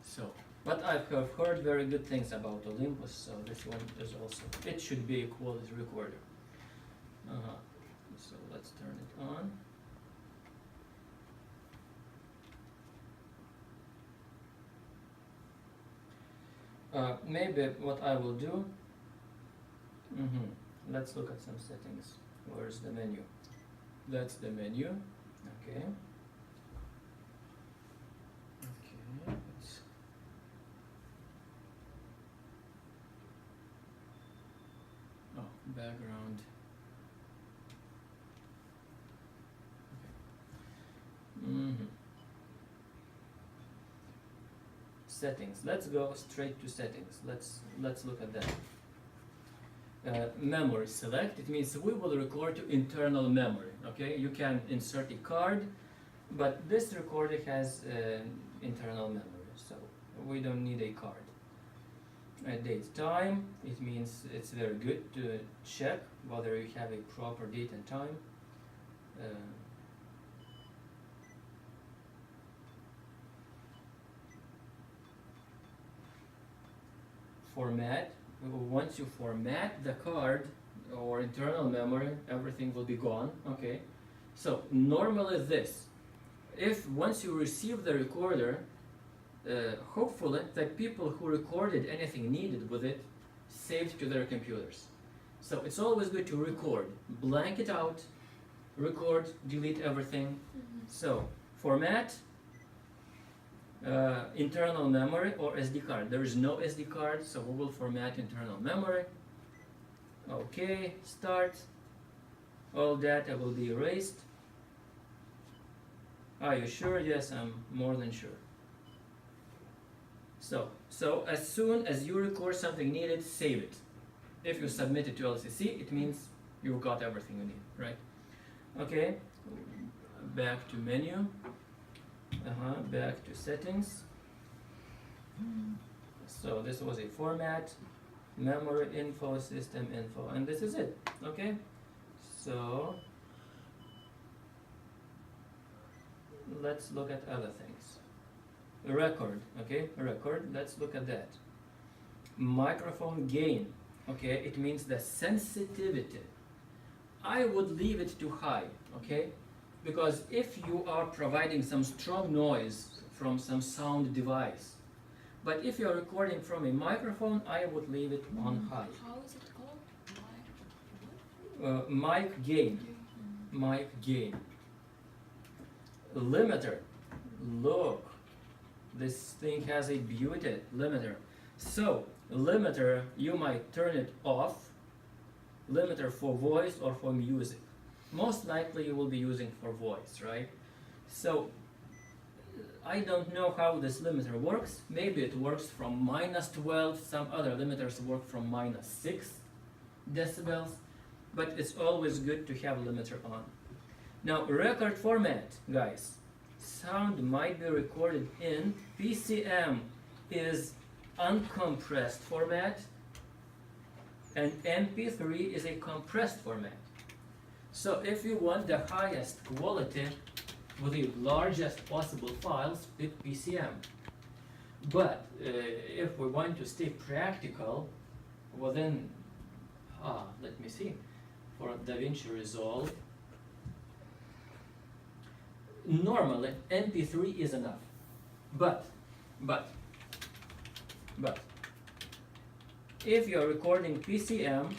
So, but I have heard very good things about Olympus, so this one is also, it should be a quality recorder. So let's turn it on. Maybe what I will do, let's look at some settings. Where's the menu? That's the menu. Okay. Okay. Oh, background. Okay. Settings. Let's go straight to settings. Let's look at that. Memory select. It means we will record to internal memory. Okay, you can insert a card, but this recorder has internal memory, so we don't need a card. Date time. It means it's very good to check whether you have a proper date and time. Format. Once you format the card or internal memory, everything will be gone. Okay, so normally this, if once you receive the recorder, hopefully the people who recorded anything needed with it saved to their computers. So it's always good to record, blank it out, record, delete everything. So format, internal memory or SD card. There is no SD card, so we will format internal memory. Okay, start. All data will be erased. Are you sure? Yes, I'm more than sure. So as soon as you record something needed, save it. If you submit it to LCC, it means you got everything you need, right? Okay, back to menu. Back to settings. So this was a format, memory info, system info, and this is it. Okay, so let's look at other things. Record. Okay, record. Let's look at that. Microphone gain. Okay, it means the sensitivity. I would leave it to high. Okay, because if you are providing some strong noise from some sound device, but if you are recording from a microphone, I would leave it on high. How is it called? Mic gain. Mic gain. Limiter. Look, this thing has a beauty limiter. So limiter, you might turn it off. Limiter for voice or for music. Most likely you will be using for voice, right? So I don't know how this limiter works. Maybe it works from -12. Some other limiters work from -6 decibels, but it's always good to have a limiter on. Now, record format, guys. Sound might be recorded in PCM is uncompressed format, and MP3 is a compressed format. So if you want the highest quality with the largest possible files, pick PCM. But if we want to stay practical, well then, let me see, for DaVinci Resolve, normally MP3 is enough. But, if you're recording PCM,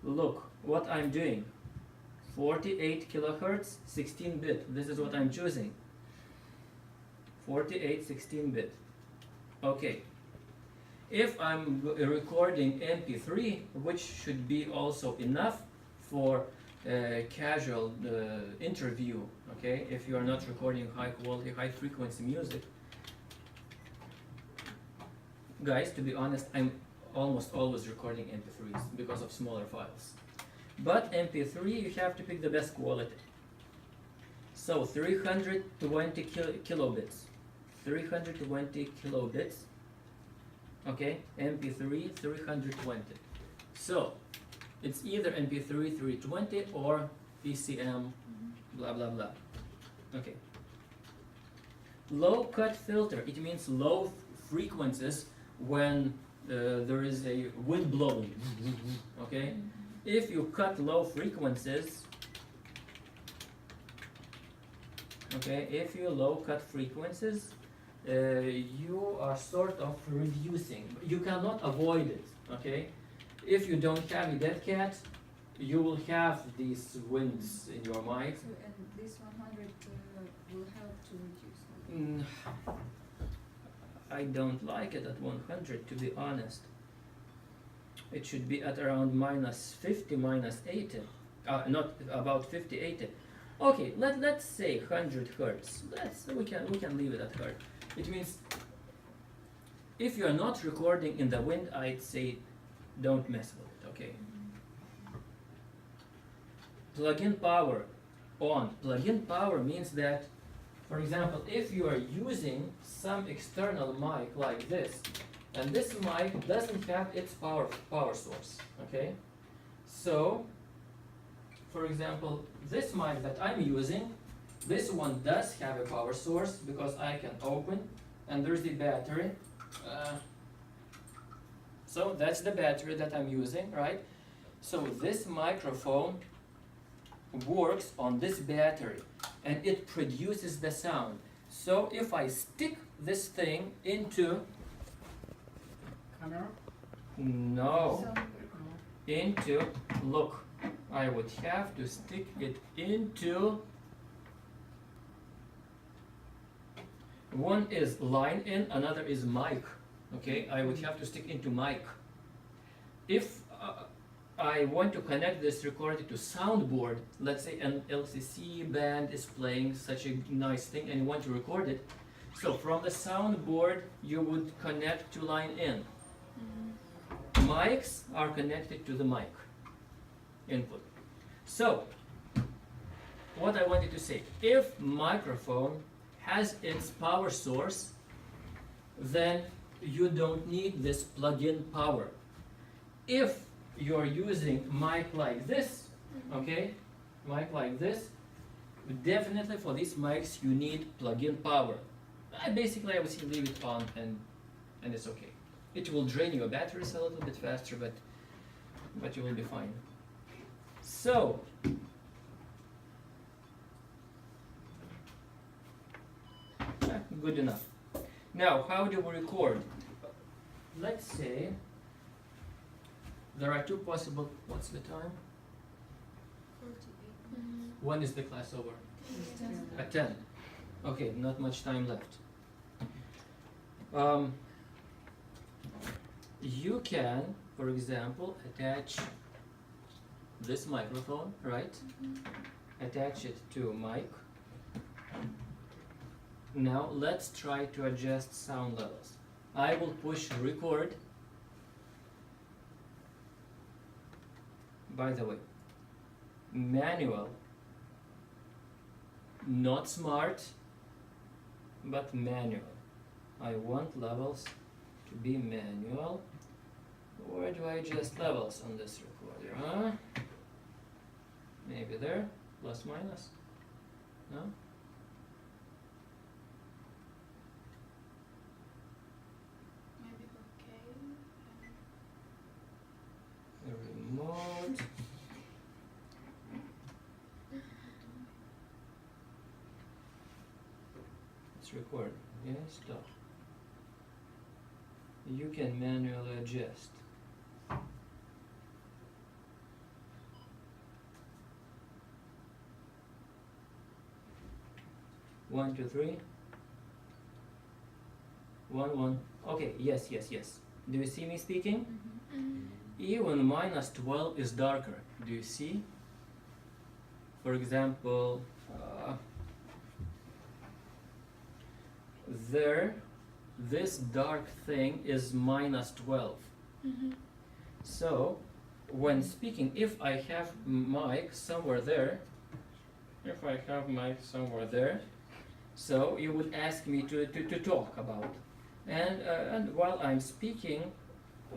look what I'm doing. 48 kilohertz, 16-bit. This is what I'm choosing. 48, 16-bit. Okay. If I'm recording MP3, which should be also enough for casual interview, okay? If you are not recording high quality, high frequency music. Guys, to be honest, I'm almost always recording MP3s because of smaller files. But MP3, you have to pick the best quality. So 320 kilobits. 320 kilobits. Okay, MP3 320. So it's either MP3 320 or PCM blah blah blah. Okay. Low cut filter, it means low frequencies when there is a wind blowing. Okay? If you cut low frequencies, okay, if you low cut frequencies, you are sort of reducing. You cannot avoid it. Okay? If you don't have a dead cat, you will have these winds in your mic. So, and this 100 will help to reduce. I don't like it at 100, to be honest. It should be at around minus 50, minus 80. Not about 50, 80. Okay, let's say 100 hertz. We can leave it at hertz. It means if you're not recording in the wind, I'd say don't mess with it. Okay. Plug-in power on. Plug-in power means that, for example, if you are using some external mic like this, and this mic doesn't have its power source, okay? So, for example, this mic that I'm using, this one does have a power source because I can open, and there's the battery. So that's the battery that I'm using, right? So this microphone works on this battery and it produces the sound. So if I stick this thing into Camera? no So, into look, I would have to stick it into, one is line in, another is mic. Okay, I would have to stick into mic. If I want to connect this recorder to soundboard, let's say an LCC band is playing such a nice thing and you want to record it, so from the soundboard you would connect to line in. Mics are connected to the mic input. So what I wanted to say, if microphone has its power source, then you don't need this plug-in power. If you're using mic like this, okay, mic like this, definitely for these mics you need plug-in power. Basically I would say leave it on and it's okay. It will drain your batteries a little bit faster, but you will be fine. So good enough. Now, how do we record? Let's say there are two possible. What's the time? 48. When is the class over? At 10. Okay, not much time left. You can, for example, attach this microphone, right? Attach it to a mic. Now let's try to adjust sound levels. I will push record. By the way, manual, not smart, but manual. I want levels to be manual. Where do I adjust levels on this recorder, huh? Maybe there, plus minus, no? Maybe okay. Remote. Let's record. Yes, stop. You can manually adjust. One, two, three. 1, 1. Okay, yes. Do you see me speaking? Even minus 12 is darker. Do you see? For example, this dark thing is minus 12. So, when speaking, if I have mic somewhere there, so you would ask me to talk about. And while I'm speaking,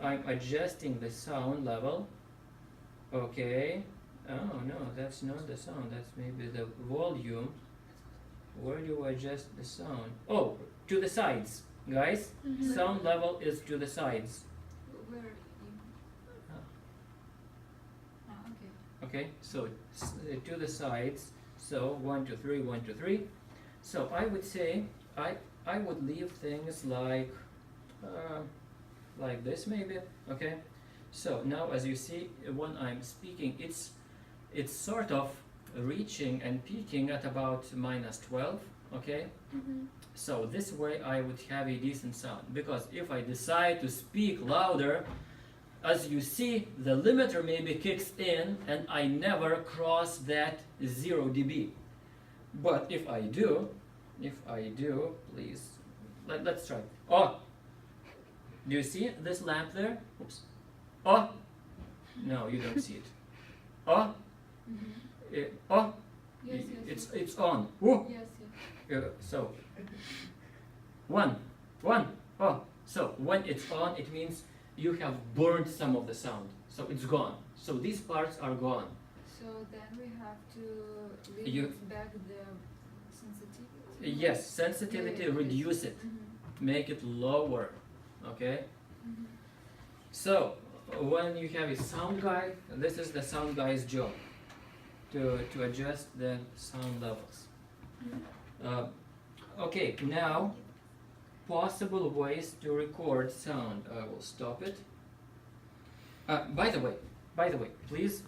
I'm adjusting the sound level. Okay. Oh no, that's not the sound, that's maybe the volume. Where do I adjust the sound? Oh, to the sides, guys. Mhm. Sound level is to the sides. Where you? Okay. Okay, so to the sides. So 1, 2, 3, 1, 2, 3. So I would say I would leave things like this maybe. Okay. So now as you see, when I'm speaking, it's sort of reaching and peaking at about -12. Okay. Mhm. So this way I would have a decent sound, because if I decide to speak louder, as you see, the limiter maybe kicks in and I never cross that 0 dB. But if I do, please, let's try. Oh, do you see this lamp there? Oops. Oh, no, you don't see it. Oh, oh, Yes, yes, it's on. Whoa. yes. Yes, So one, oh, so when it's on, it means you have burned some of the sound, so it's gone. So these parts are gone. So then we have to You- leave back the sensitivity. Yes, sensitivity, Yeah, yeah, reduce it, make it lower. Okay. Mhm. So when you have a sound guy, this is the sound guy's job to adjust the sound levels. Okay, now possible ways to record sound. I will stop it. By the way, please